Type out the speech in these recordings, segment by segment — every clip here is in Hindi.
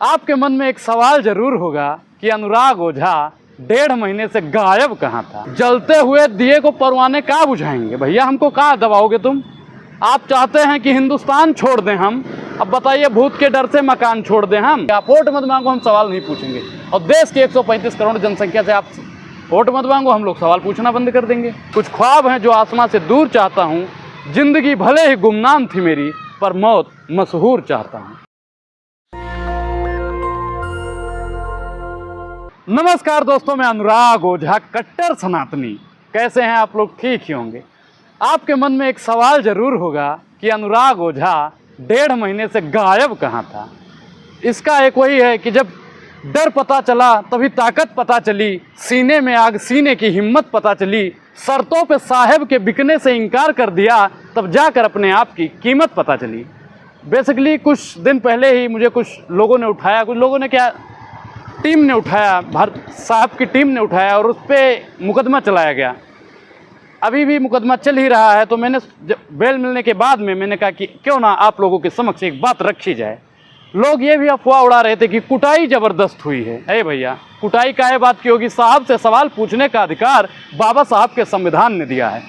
आपके मन में एक सवाल जरूर होगा कि अनुराग ओझा 1.5 महीने से गायब कहाँ था। जलते हुए दिए को परवाने कहाँ बुझाएंगे भैया, हमको कहाँ दबाओगे तुम। आप चाहते हैं कि हिंदुस्तान छोड़ दें हम, अब बताइए भूत के डर से मकान छोड़ दें हम। आप वोट मत मांगो, हम सवाल नहीं पूछेंगे। और देश की 135 करोड़ जनसंख्या से आप वोट मत मांगो, हम लोग सवाल पूछना बंद कर देंगे। कुछ ख्वाब हैं जो आसमां से दूर चाहता हूँ, जिंदगी भले ही गुमनाम थी मेरी, पर मौत मशहूर चाहता हूँ। नमस्कार दोस्तों, मैं अनुराग ओझा कट्टर सनातनी। कैसे हैं आप लोग? ठीक ही होंगे। आपके मन में एक सवाल जरूर होगा कि अनुराग ओझा 1.5 महीने से गायब कहाँ था। इसका एक वही है कि जब डर पता चला तभी ताकत पता चली, सीने में आग सीने की हिम्मत पता चली, शर्तों पे साहेब के बिकने से इनकार कर दिया, तब जाकर अपने आप की कीमत पता चली। बेसिकली कुछ दिन पहले ही मुझे कुछ लोगों ने उठाया, कुछ लोगों ने क्या टीम ने उठाया, भारत साहब की टीम ने उठाया और उस पर मुकदमा चलाया गया। अभी भी मुकदमा चल ही रहा है। तो मैंने बेल मिलने के बाद में मैंने कहा कि क्यों ना आप लोगों के समक्ष एक बात रखी जाए। लोग ये भी अफवाह उड़ा रहे थे कि कुटाई ज़बरदस्त हुई है। अरे भैया, कुटाई काहे बात की होगी? साहब से सवाल पूछने का अधिकार बाबा साहब के संविधान ने दिया है।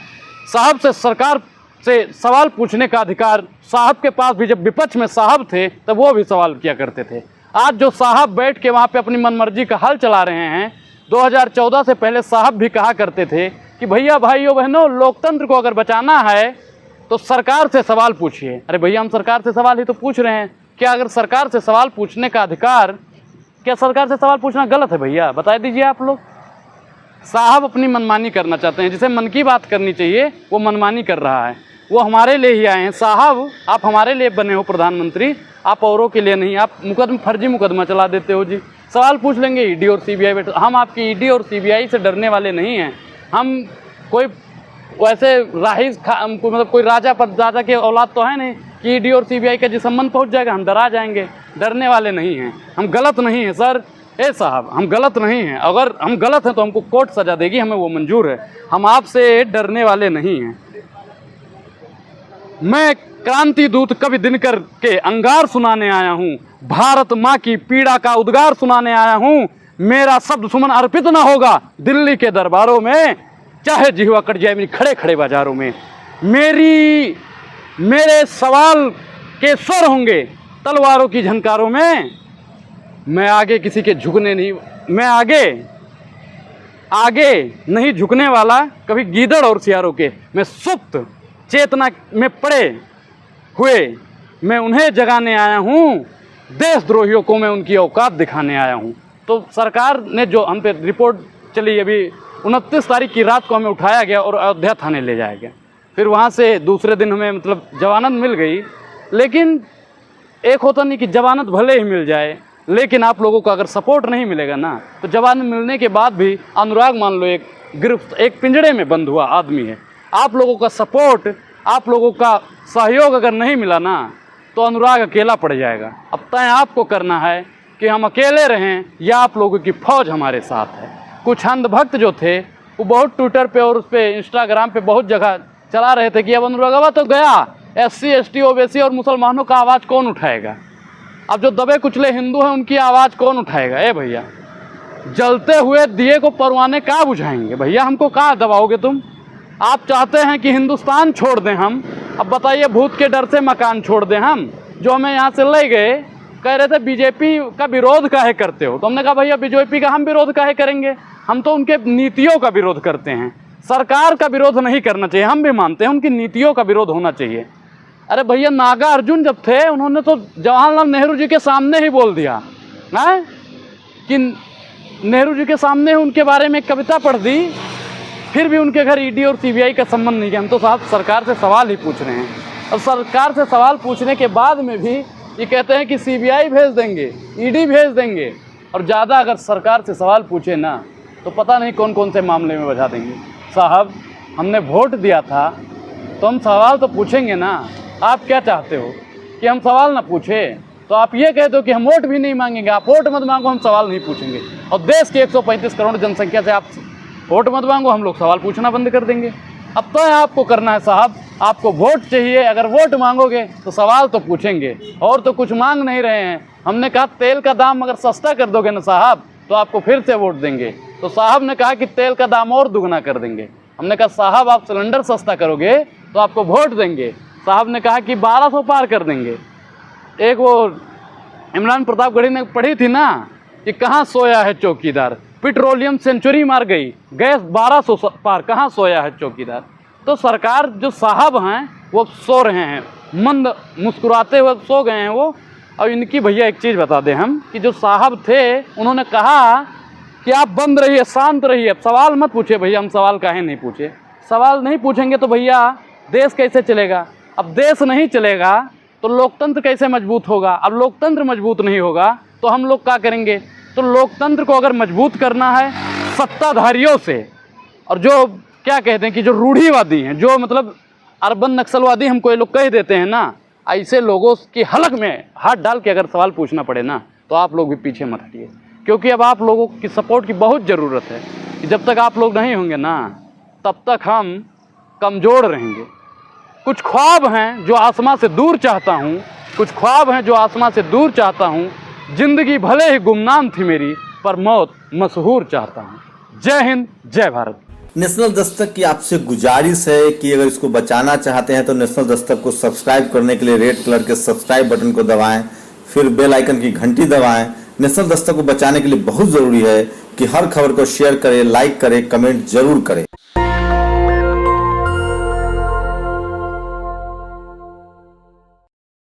साहब से सरकार से सवाल पूछने का अधिकार साहब के पास भी जब विपक्ष में साहब थे तब वो भी सवाल किया करते थे। आज जो साहब बैठ के वहाँ पे अपनी मनमर्जी का हल चला रहे हैं, 2014 से पहले साहब भी कहा करते थे कि भैया भाइयों बहनों, लोकतंत्र को अगर बचाना है तो सरकार से सवाल पूछिए। अरे भैया, हम सरकार से सवाल ही तो पूछ रहे हैं। क्या अगर सरकार से सवाल पूछने का अधिकार, क्या सरकार से सवाल पूछना गलत है भैया? बता दीजिए आप लोग। साहब अपनी मनमानी करना चाहते हैं, जिसे मन की बात करनी चाहिए वो मनमानी कर रहा है। वो हमारे लिए ही आए हैं। साहब, आप हमारे लिए बने हो प्रधानमंत्री, आप औरों के लिए नहीं। आप फर्जी मुकदमा चला देते हो जी। सवाल पूछ लेंगे ईडी और सीबीआई बैठे। हम आपकी ईडी और सीबीआई से डरने वाले नहीं हैं। हम कोई वैसे मतलब कोई राजा परदादा के औलाद तो है नहीं कि ईडी और सीबीआई का जिस सम्मन पहुंच जाएगा हम डरा जाएंगे। डरने वाले नहीं हैं हम। गलत नहीं हैं सर। ए साहब, हम गलत नहीं हैं। अगर हम गलत हैं तो हमको कोर्ट सजा देगी, हमें वो मंजूर है। हम आपसे डरने वाले नहीं हैं। मैं क्रांति दूत कवि दिनकर के अंगार सुनाने आया हूँ, भारत माँ की पीड़ा का उद्गार सुनाने आया हूँ। मेरा शब्द सुमन अर्पित ना होगा दिल्ली के दरबारों में, चाहे जिहवा कट जाए मेरी खड़े खड़े बाजारों में। मेरे सवाल के स्वर होंगे तलवारों की झनकारों में। मैं आगे किसी के झुकने नहीं, मैं आगे नहीं झुकने वाला कभी गीदड़ और सियारों के। मैं सुप्त चेतना में पड़े हुए मैं उन्हें जगाने आया हूँ, देशद्रोहियों को मैं उनकी औकात दिखाने आया हूँ। तो सरकार ने जो हम पे रिपोर्ट चली, अभी 29 तारीख की रात को हमें उठाया गया और अयोध्या थाने ले जाया गया। फिर वहाँ से दूसरे दिन हमें मतलब जमानत मिल गई। लेकिन एक होता नहीं कि जमानत भले ही मिल जाए, लेकिन आप लोगों को अगर सपोर्ट नहीं मिलेगा ना, तो जमानत मिलने के बाद भी अनुराग मान लो एक पिंजड़े में बंद हुआ आदमी है। आप लोगों का सपोर्ट, आप लोगों का सहयोग अगर नहीं मिला ना, तो अनुराग अकेला पड़ जाएगा। अब तय आपको करना है कि हम अकेले रहें या आप लोगों की फौज हमारे साथ है। कुछ अंधभक्त जो थे वो बहुत ट्विटर पे और उस पर इंस्टाग्राम पे बहुत जगह चला रहे थे कि अब अनुरागवा तो गया, SC ST OBC और मुसलमानों का आवाज़ कौन उठाएगा? अब जो दबे कुचले हिंदू हैं उनकी आवाज़ कौन उठाएगा? ए भैया, जलते हुए दिए को परवाने कहाँ बुझाएंगे भैया, हमको कहाँ दबाओगे तुम। आप चाहते हैं कि हिंदुस्तान छोड़ दें हम, अब बताइए भूत के डर से मकान छोड़ दें हम। जो हमें यहाँ से ले गए कह रहे थे बीजेपी का विरोध काहे करते हो, तो हमने कहा भैया बीजेपी का हम विरोध काहे करेंगे, हम तो उनके नीतियों का विरोध करते हैं। सरकार का विरोध नहीं करना चाहिए, हम भी मानते हैं उनकी नीतियों का विरोध होना चाहिए। अरे भैया, नागा अर्जुन जब थे उन्होंने तो जवाहरलाल नेहरू जी के सामने ही बोल दिया है कि नेहरू जी के सामने उनके बारे में कविता पढ़ दी, फिर भी उनके घर ईडी और सीबीआई का संबंध नहीं किया। हम तो साहब सरकार से सवाल ही पूछ रहे हैं। और सरकार से सवाल पूछने के बाद में भी ये कहते हैं कि सीबीआई भेज देंगे, ईडी भेज देंगे। और ज़्यादा अगर सरकार से सवाल पूछे ना तो पता नहीं कौन कौन से मामले में बजा देंगे। साहब, हमने वोट दिया था तो हम सवाल तो पूछेंगे ना। आप क्या चाहते हो कि हम सवाल ना पूछे? तो आप ये कह दो कि हम वोट भी नहीं मांगेंगे। आप वोट मत मांगो, हम सवाल नहीं पूछेंगे। और देश की 135 करोड़ जनसंख्या से आप वोट मत मांगो, हम लोग सवाल पूछना बंद कर देंगे। अब तो आपको करना है साहब, आपको वोट चाहिए। अगर वोट मांगोगे तो सवाल तो पूछेंगे, और तो कुछ मांग नहीं रहे हैं। हमने कहा तेल का दाम अगर सस्ता कर दोगे ना साहब तो आपको फिर से वोट देंगे। तो साहब ने कहा कि तेल का दाम और दुगना कर देंगे। हमने कहा साहब आप सिलेंडर सस्ता करोगे तो आपको वोट देंगे। साहब ने कहा कि 1200 पार कर देंगे। एक वो इमरान प्रतापगढ़ी ने पढ़ी थी ना कि कहाँ सोया है चौकीदार, पेट्रोलियम सेंचुरी मार गई, गैस 1200 पार, कहाँ सोया है चौकीदार। तो सरकार जो साहब हैं वो सो रहे हैं, मंद मुस्कुराते हुए सो गए हैं वो। और इनकी भैया एक चीज़ बता दें हम कि जो साहब थे उन्होंने कहा कि आप बंद रहिए, शांत रहिए, सवाल मत पूछिए। भैया हम सवाल काहे नहीं पूछे, सवाल नहीं पूछेंगे तो भैया देश कैसे चलेगा। अब देश नहीं चलेगा तो लोकतंत्र कैसे मजबूत होगा। अब लोकतंत्र मजबूत नहीं होगा तो हम लोग क्या करेंगे। तो लोकतंत्र को अगर मजबूत करना है सत्ताधारियों से, और जो क्या कहते हैं कि जो रूढ़िवादी हैं, जो मतलब अर्बन नक्सलवादी हमको ये लोग कह देते हैं ना, ऐसे लोगों की हलक में हाथ डाल के अगर सवाल पूछना पड़े ना तो आप लोग भी पीछे मत हटिए, क्योंकि अब आप लोगों की सपोर्ट की बहुत ज़रूरत है। कि जब तक आप लोग नहीं होंगे ना तब तक हम कमज़ोर रहेंगे। कुछ ख्वाब हैं जो आसमां से दूर चाहता हूँ, कुछ ख्वाब हैं जो आसमां से दूर चाहता हूँ। ज़िंदगी भले ही गुमनाम थी मेरी पर मौत मशहूर चाहता हूँ। जय हिंद, जय भारत। नेशनल दस्तक की आपसे गुजारिश है कि अगर इसको बचाना चाहते हैं तो नेशनल दस्तक को सब्सक्राइब करने के लिए रेड कलर के सब्सक्राइब बटन को दबाएं, फिर बेल आइकन की घंटी दबाएं। नेशनल दस्तक को बचाने के लिए बहुत ज़रूरी है कि हर खबर को शेयर करें, लाइक करें, कमेंट जरूर करें।